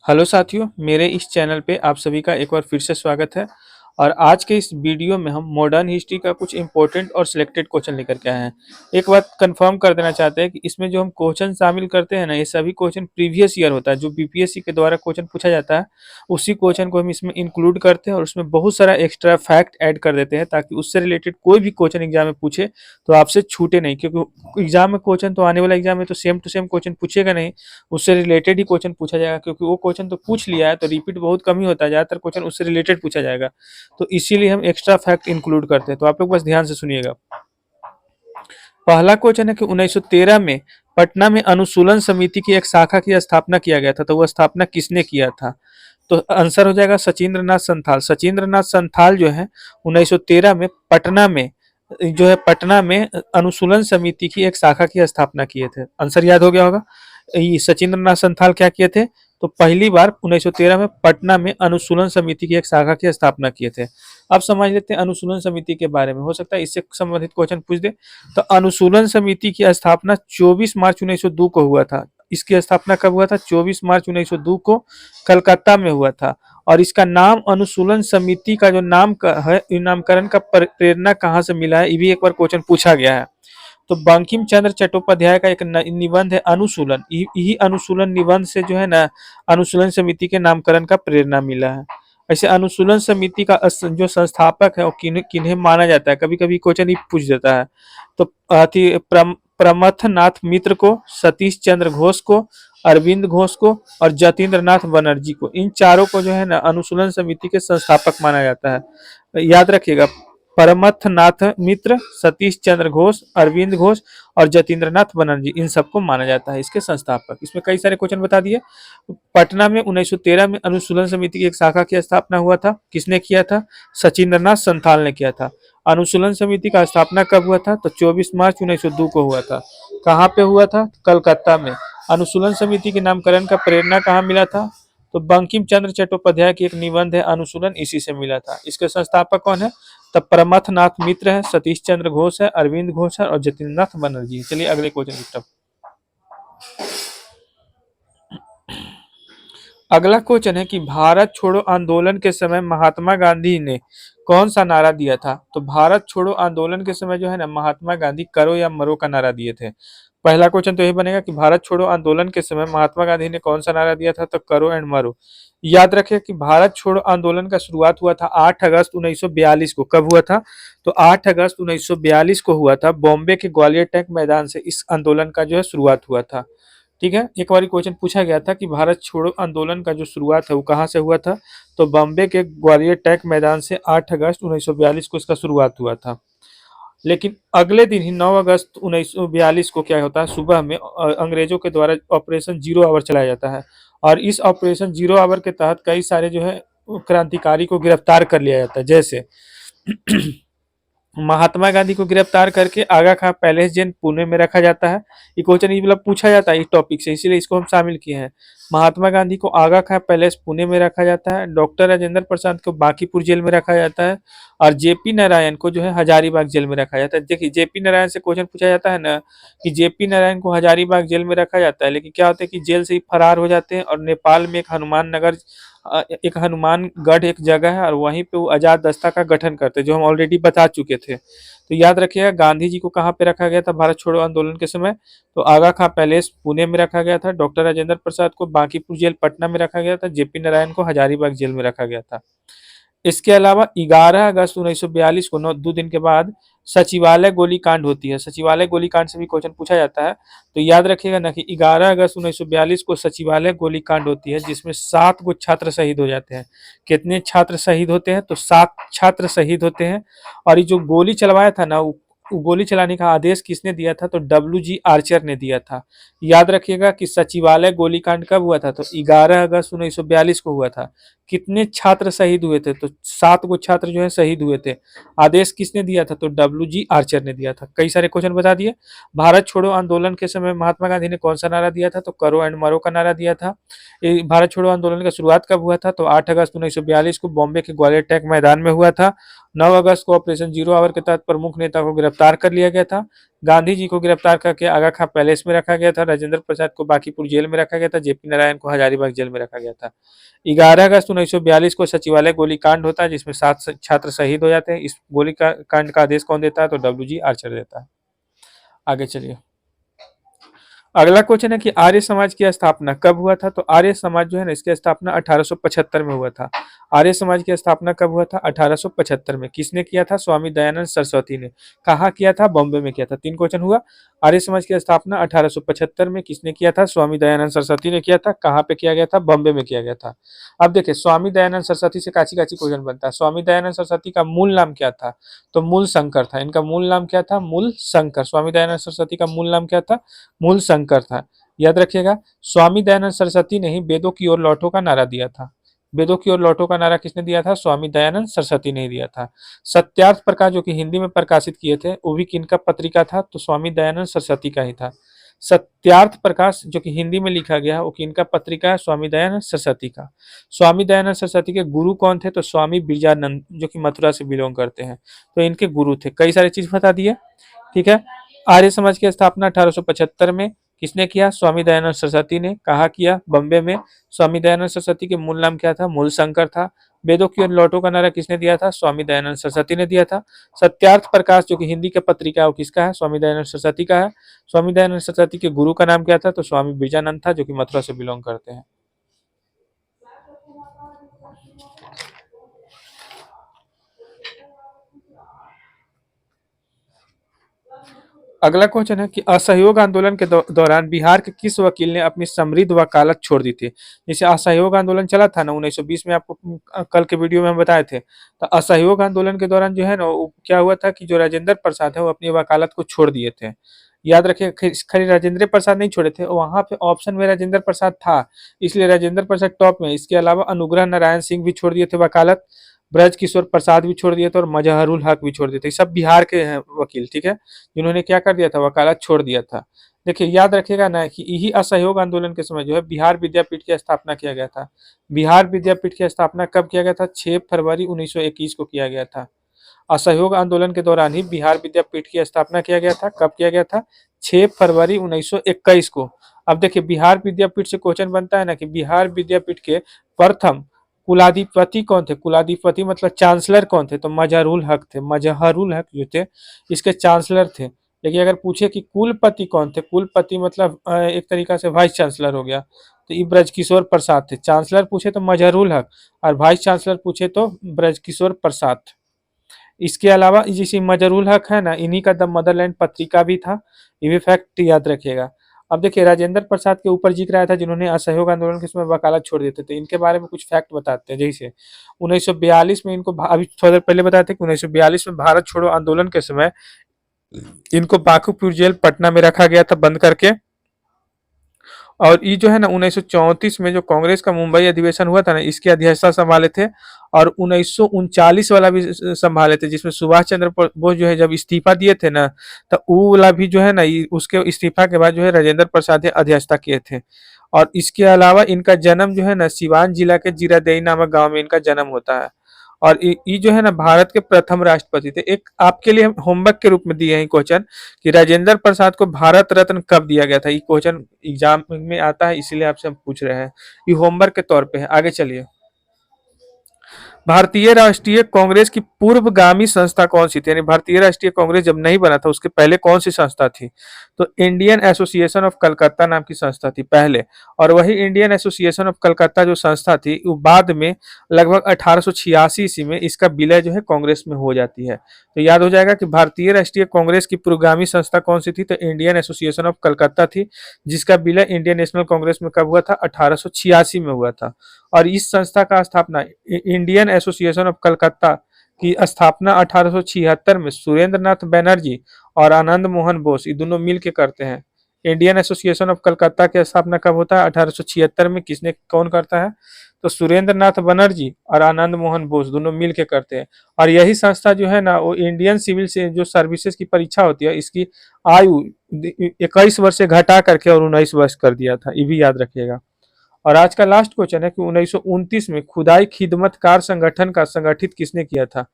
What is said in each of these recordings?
Hello साथियों, मेरे इस चैनल पे आप सभी का एक बार फिर से स्वागत है। और आज के इस वीडियो में हम मॉडर्न हिस्ट्री का कुछ इंपॉर्टेंट और सिलेक्टेड क्वेश्चन लेकर के आए हैं। एक बात कंफर्म कर देना चाहते हैं कि इसमें जो हम क्वेश्चन शामिल करते हैं ना, ये सभी क्वेश्चन प्रीवियस ईयर होता है। जो बीपीएससी के द्वारा क्वेश्चन पूछा जाता है, उसी क्वेश्चन को हम इसमें इंक्लूड करते हैं और उसमें बहुत सारा एक्स्ट्रा फैक्ट ऐड कर देते हैं, ताकि उससे रिलेटेड कोई भी क्वेश्चन एग्जाम में पूछे तो आपसे छूटे नहीं। क्योंकि एग्जाम में क्वेश्चन तो आने वाला एग्जाम में तो सेम टू सेम क्वेश्चन पूछेगा नहीं, उससे रिलेटेड ही क्वेश्चन पूछा जाएगा। क्योंकि वो क्वेश्चन तो पूछ लिया है तो रिपीट बहुत कम ही होता है, ज़्यादातर क्वेश्चन उससे रिलेटेड पूछा जाएगा। तो इसीलिए हम एक्स्ट्रा फैक्ट इंक्लूड करते हैं। तो आप लोग बस ध्यान से सुनिएगा। पहला क्वेश्चन है कि 1913 में पटना में अनुसूलन समिति की एक शाखा की स्थापना किया गया था, तो वह स्थापना किसने किया था? तो आंसर हो जाएगा सचिंद्र नाथ संथाल। सचिंद्र नाथ संथाल जो है 1913 में पटना में अनुसूलन समिति की एक शाखा की स्थापना किए थे। आंसर याद हो गया होगा। ये सचिंद्र नाथ संथाल क्या किए थे? तो पहली बार 1913 में पटना में अनुसूलन समिति की एक शाखा की स्थापना किए थे। अब समझ लेते हैं अनुसूलन समिति के बारे में, हो सकता है इससे संबंधित क्वेश्चन पूछ दे। तो अनुसूलन समिति की स्थापना 24 मार्च 1902 को हुआ था। इसकी स्थापना कब हुआ था? 24 मार्च 1902 को कलकत्ता में हुआ था। और इसका नाम अनुसूलन समिति का जो नाम का है, नामकरण का प्रेरणा कहाँ से मिला है, ये भी एक बार क्वेश्चन पूछा गया है। तो बंकिम चंद्र चट्टोपाध्याय का एक निबंध है अनुसूलन। यही अनुसूलन निबंध से जो है ना, अनुसूलन समिति के नामकरण का प्रेरणा मिला है। ऐसे अनुसूलन समिति का जो संस्थापक है वो किन्हें किन्हें माना जाता है, कभी कभी क्वेश्चन ही पूछ देता है। तो प्रमथ नाथ मित्र को, सतीश चंद्र घोष को, अरविंद घोष को और जतीन्द्र नाथ बनर्जी को, इन चारों को जो है ना अनुसूलन समिति के संस्थापक माना जाता है। याद रखिएगा, परमथ नाथ मित्र, सतीश चंद्र घोष, अरविंद घोष और जतीन्द्र नाथ बनर्जी, इन सबको माना जाता है इसके संस्थापक। इसमें कई सारे क्वेश्चन बता दिए। पटना में 1913 में अनुसूलन समिति की एक शाखा की स्थापना हुआ था। किसने किया था? सचिंद्र नाथ संथाल ने किया था। अनुसूलन समिति का स्थापना कब हुआ था? तो 24 मार्च 1902 को हुआ था। कहाँ पे हुआ था? कलकत्ता में। अनुसूलन समिति के नामकरण का प्रेरणा कहाँ मिला था? तो बंकिम चंद्र चट्टोपाध्याय की एक निबंध है अनुसूलन, इसी से मिला था। इसके संस्थापक कौन है? तब परमथ नाथ मित्र है, सतीश चंद्र घोष है, अरविंद घोष है और जतीन्द्र नाथ बनर्जी। चलिए अगले क्वेश्चन की तरफ। अगला क्वेश्चन है कि भारत छोड़ो आंदोलन के समय महात्मा गांधी ने कौन सा नारा दिया था? तो भारत छोड़ो आंदोलन के समय जो है ना, महात्मा गांधी करो या मरो का नारा दिए थे। पहला क्वेश्चन तो यही बनेगा कि भारत छोड़ो आंदोलन के समय महात्मा गांधी ने कौन सा नारा दिया था? तो करो एंड मरो। याद रखिए कि भारत छोड़ो आंदोलन का शुरुआत हुआ था 8 अगस्त 1942 को। कब हुआ था? तो 8 अगस्त 1942 को हुआ था। बॉम्बे के ग्वालियर टैंक मैदान से इस आंदोलन का जो है शुरुआत हुआ था। ठीक है, एक बार क्वेश्चन पूछा गया था कि भारत छोड़ो आंदोलन का जो शुरुआत है वो कहाँ से हुआ था? तो बॉम्बे के ग्वालियर टैंक मैदान से 8 अगस्त 1942 को इसका शुरुआत हुआ था। लेकिन अगले दिन ही 9 अगस्त 1942 को क्या होता है, सुबह में अंग्रेजों के द्वारा ऑपरेशन जीरो आवर चलाया जाता है। और इस ऑपरेशन जीरो आवर के तहत कई सारे जो है क्रांतिकारी को गिरफ्तार कर लिया जाता है। जैसे महात्मा गांधी को गिरफ्तार करके आगा खां पैलेस जेल पुणे में रखा जाता है। ये क्वेश्चन मतलब पूछा जाता है इस टॉपिक से, इसीलिए इसको हम शामिल किए हैं। महात्मा गांधी को आगा खां पैलेस पुणे में रखा जाता है। डॉक्टर राजेंद्र प्रसाद को बांकीपुर जेल में रखा जाता है। और जेपी नारायण को जो है हजारीबाग जेल में रखा जाता है। देखिए, जेपी नारायण से क्वेश्चन पूछा जाता है ना कि जेपी नारायण को हजारीबाग जेल में रखा जाता है, लेकिन क्या होता है कि जेल से ही फरार हो जाते हैं और नेपाल में एक हनुमानगढ़ एक जगह है और वहीं पे वो आजाद दस्ता का गठन करते हैं, जो हम ऑलरेडी बता चुके थे। तो याद रखिएगा, गांधी जी को कहाँ पे रखा गया था भारत छोड़ो आंदोलन के समय? तो आगा खां पैलेस पुणे में रखा गया था। डॉक्टर राजेंद्र प्रसाद को बांकीपुर जेल पटना में रखा गया था। जेपी नारायण को हजारीबाग जेल में रखा गया था। इसके अलावा 11 अगस्त 1942 को 2 दिन के बाद सचिवालय गोलीकांड होती है। सचिवालय गोलीकांड से भी क्वेश्चन पूछा जाता है। तो याद रखिएगा ना कि 11 अगस्त 1942 को सचिवालय गोलीकांड होती है, जिसमें 7 गो छात्र शहीद हो जाते हैं। कितने छात्र शहीद होते हैं? तो 7 छात्र शहीद होते हैं। और ये जो गोली चलवाया था ना, वो गोली चलाने का आदेश किसने दिया था? तो डब्ल्यू.जी. आर्चर ने दिया था। याद रखिएगा कि सचिवालय गोलीकांड कब हुआ था? तो 11 अगस्त 1942 को हुआ था। कितने छात्र शहीद हुए थे? तो 7 गो छात्र जो है शहीद हुए थे। आदेश किसने दिया था? तो डब्ल्यू.जी. आर्चर ने दिया था। कई सारे क्वेश्चन बता दिए। भारत छोड़ो आंदोलन के समय महात्मा गांधी ने कौन सा नारा दिया था? तो करो एंड मरो का नारा दिया था। भारत छोड़ो आंदोलन का शुरुआत कब हुआ था? तो 8 अगस्त 1942 को बॉम्बे के ग्वालियर टैंक मैदान में हुआ था। 9 अगस्त को ऑपरेशन जीरो आवर के तहत प्रमुख नेता को गिरफ्तार कर लिया गया था। गांधी जी को गिरफ्तार करके आगा खां पैलेस में रखा गया था। राजेंद्र प्रसाद को बांकीपुर जेल में रखा गया था। जेपी नारायण को हजारीबाग जेल में रखा गया था। 11 अगस्त 1942 को सचिवालय गोलीकांड होता है, जिसमें 7 छात्र शहीद हो जाते हैं। इस गोलीकांड का आदेश कौन देता है? तो डब्ल्यू जी आर्चर देता है। आगे चलिए, अगला क्वेश्चन है कि आर्य समाज की स्थापना कब हुआ था? तो आर्य समाज जो है ना, इसकी स्थापना 1875 में हुआ था। आर्य समाज की स्थापना कब हुआ था? 1875 में। किसने किया था? स्वामी दयानंद सरस्वती ने। कहाँ किया था? बॉम्बे में किया था। 3 क्वेश्चन हुआ। आर्य समाज की स्थापना 1875 में किसने किया था? स्वामी दयानंद सरस्वती ने किया था। कहाँ पे किया गया था? बॉम्बे में किया गया था। अब देखिए, स्वामी दयानंद सरस्वती से काची काची क्वेश्चन बनता है। स्वामी दयानंद सरस्वती का मूल नाम क्या था? तो मूल शंकर था। इनका मूल नाम क्या था? मूल शंकर। स्वामी दयानंद सरस्वती का मूल नाम क्या था? मूल शंकर था। याद रखिएगा, स्वामी दयानंद सरस्वती ने ही वेदों की ओर लौटो का नारा दिया था। वेदों की ओर लौटो का नारा किसने दिया था? स्वामी दयानंद सरस्वती ने ही दिया था। सत्यार्थ प्रकाश जो कि हिंदी में प्रकाशित किए थे, वो भी किनका पत्रिका था? तो स्वामी दयानंद सरस्वती का ही था। सत्यार्थ प्रकाश जो कि हिंदी में लिखा गया है, वो किनका पत्रिका है? स्वामी दयानंद सरस्वती का। स्वामी दयानंद सरस्वती के गुरु कौन थे? तो स्वामी बिरजानंद, जो कि मथुरा से बिलोंग करते हैं, तो इनके गुरु थे। कई सारी चीज बता दिए, ठीक है। आर्य समाज की स्थापना 1875 में किसने किया? स्वामी दयानंद सरस्वती ने। कहा किया? बॉम्बे में। स्वामी दयानंद सरस्वती के मूल नाम क्या था? मूल शंकर था। वेदों की ओर लौटो का नारा किसने दिया था? स्वामी दयानंद सरस्वती ने दिया था। सत्यार्थ प्रकाश जो कि हिंदी का पत्रिका है, वो किसका है? स्वामी दयानंद सरस्वती का है। स्वामी दयानंद सरस्वती के गुरु का नाम क्या था? तो स्वामी बिरजानंद था, जो कि मथुरा से बिलोंग करते हैं। अगला क्वेश्चन है कि असहयोग आंदोलन के दौरान बिहार के किस वकील ने अपनी समृद्ध वकालत छोड़ दी थी? जैसे असहयोग आंदोलन चला था ना 1920 में, आपको कल के वीडियो में हम बताए थे। तो असहयोग आंदोलन के दौरान जो है ना, वो क्या हुआ था कि जो राजेंद्र प्रसाद है, वो अपनी वकालत को छोड़ दिए थे। याद रखिए, खाली राजेंद्र प्रसाद नहीं छोड़े थे, वहां पे ऑप्शन में राजेंद्र प्रसाद था, इसलिए राजेंद्र प्रसाद टॉप में। इसके अलावा अनुग्रह नारायण सिंह भी छोड़ दिए थे वकालत, ब्रज किशोर प्रसाद भी छोड़ दिए थे, और मजहरुल हक भी छोड़ दिए थे। सब बिहार के हैं वकील, ठीक है, जिन्होंने क्या कर दिया था? वकालत छोड़ दिया था। देखिए, याद रखिएगा ना कि यही असहयोग आंदोलन के समय जो है बिहार विद्यापीठ की स्थापना किया गया था। बिहार विद्यापीठ की स्थापना कब किया गया था? 6 फरवरी 1921 को किया गया था। असहयोग आंदोलन के दौरान ही बिहार विद्यापीठ की स्थापना किया गया था। कब किया गया था? 6 फरवरी 1921 को। अब देखिए, बिहार विद्यापीठ से क्वेश्चन बनता है ना कि बिहार विद्यापीठ के प्रथम कुलाधिपति कौन थे? कुलाधिपति मतलब चांसलर कौन थे? तो मजहरुल हक थे। मजहरुल हक जो थे, इसके चांसलर थे। लेकिन अगर पूछे कि कुलपति कौन थे, कुलपति मतलब एक तरीका से वाइस चांसलर हो गया, तो ये ब्रजकिशोर प्रसाद थे। चांसलर पूछे तो मजहरुल हक, और वाइस चांसलर पूछे तो ब्रजकिशोर प्रसाद। इसके अलावा जैसे मजहरुल हक है ना, इन्हीं का द मदरलैंड पत्रिका भी था। ये भी फैक्ट याद रखिएगा। अब देखिए, राजेंद्र प्रसाद के ऊपर जिक्र आया था, जिन्होंने असहयोग आंदोलन के समय वकालत छोड़ देते थे। इनके बारे में कुछ फैक्ट बताते हैं। जैसे 1942 में इनको, अभी थोड़ा देर पहले बताए थे कि 1942 में भारत छोड़ो आंदोलन के समय इनको बांकीपुर जेल पटना में रखा गया था बंद करके। और ये जो है ना 1934 में जो कांग्रेस का मुंबई अधिवेशन हुआ था ना, इसकी अध्यक्षता संभाले थे। और 1939 वाला भी संभाले थे, जिसमें सुभाष चंद्र बोस जो है जब इस्तीफा दिए थे ना, तो वो वाला भी जो है ना, उसके इस्तीफा के बाद जो है राजेंद्र प्रसाद ने अध्यक्षता किए थे। और इसके अलावा इनका जन्म जो है ना, सिवान जिला के जीरादेई नामक गांव में इनका जन्म होता है। और ये जो है ना, भारत के प्रथम राष्ट्रपति थे। एक आपके लिए होमवर्क के रूप में दिए हैं क्वेश्चन कि राजेंद्र प्रसाद को भारत रत्न कब दिया गया था। ये क्वेश्चन एग्जाम में आता है, इसीलिए आपसे हम पूछ रहे हैं। ये होमवर्क के तौर पे है। आगे चलिए, भारतीय राष्ट्रीय कांग्रेस की पूर्वगामी संस्था कौन सी थी? यानी भारतीय राष्ट्रीय कांग्रेस जब नहीं बना था, उसके पहले कौन सी संस्था थी? तो इंडियन एसोसिएशन ऑफ कलकत्ता नाम की संस्था थी पहले। और वही इंडियन एसोसिएशन ऑफ कलकत्ता जो संस्था थी, वो बाद में लगभग 1886 ईस्वी में इसका विलय जो है कांग्रेस में हो जाती है। तो याद हो जाएगा कि भारतीय राष्ट्रीय कांग्रेस की पूर्वगामी संस्था कौन सी थी? तो इंडियन एसोसिएशन ऑफ कलकत्ता थी, जिसका विलय इंडियन नेशनल कांग्रेस में कब हुआ था? 1886 में हुआ था। और इस संस्था का स्थापना, इंडियन एसोसिएशन ऑफ कलकत्ता की स्थापना 1876 में सुरेंद्र नाथ बनर्जी और आनंद मोहन बोस, ये दोनों मिल के करते हैं। इंडियन एसोसिएशन ऑफ कलकत्ता की स्थापना कब होता है? 1876 में। किसने, कौन करता है? तो सुरेंद्र नाथ बनर्जी और आनंद मोहन बोस दोनों मिल के करते हैं। और यही संस्था जो है ना, वो इंडियन सिविल से जो सर्विसेज की परीक्षा होती है, इसकी आयु 21 वर्ष से घटा करके और 19 वर्ष कर दिया था। ये भी याद रखिएगा। और आज का लास्ट क्वेश्चन है कि 1929 में खुदाई खिदमतकार संगठन का संगठित किसने किया था।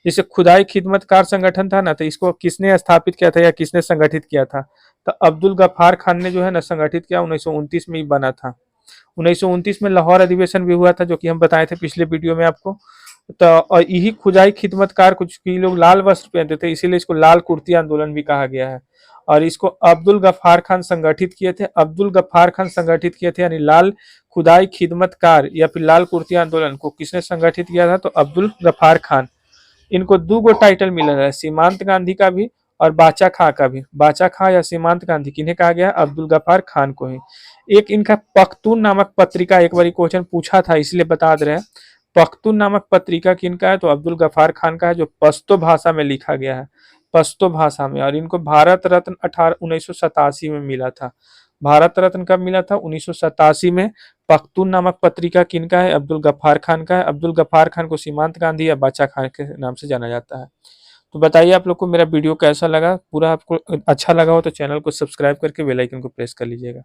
जैसे खुदाई खिदमतकार संगठन था ना, तो इसको किसने स्थापित किया था या किसने संगठित किया था। तो अब्दुल गफ्फार खान ने जो है ना संगठित किया, 1929 में ही बना था। 1929 में लाहौर अधिवेशन भी हुआ था, जो कि हम बताए थे पिछले वीडियो में आपको। तो और यही खुदाई खिदमतकार, कुछ की लोग लाल वस्त्र पहनते थे, इसीलिए इसको लाल कुर्ती आंदोलन भी कहा गया है। और इसको अब्दुल गफ्फार खान संगठित किए थे, अब्दुल गफ्फार खान संगठित किए थे, यानी लाल खुदाई खिदमतकार या फिर लाल कुर्ती आंदोलन को किसने संगठित किया था, तो अब्दुल गफ्फार खान। इनको दो गो टाइटल मिला है, सीमांत गांधी का भी और बाचा खां का भी। बाचा खां या सीमांत गांधी किन्हें कहा गया, अब्दुल गफ्फार खान को ही। एक इनका पख्तून नामक पत्रिका, एक बार क्वेश्चन पूछा था इसलिए बता दे रहे हैं। पख्तून नामक पत्रिका किनका है, तो अब्दुल गफ्फार खान का है, जो पश्तो भाषा में लिखा गया है, पश्तो भाषा में। और इनको भारत रत्न 1987 में मिला था। भारत रत्न कब मिला था, 1987 में। पख्तून नामक पत्रिका किनका है, अब्दुल गफ्फार खान का है। अब्दुल गफ्फार खान को सीमांत गांधी या बाचा खान के नाम से जाना जाता है। तो बताइए आप लोग को मेरा वीडियो कैसा लगा। पूरा आपको अच्छा लगा हो तो चैनल को सब्सक्राइब करके बेल आइकन को प्रेस कर लीजिएगा।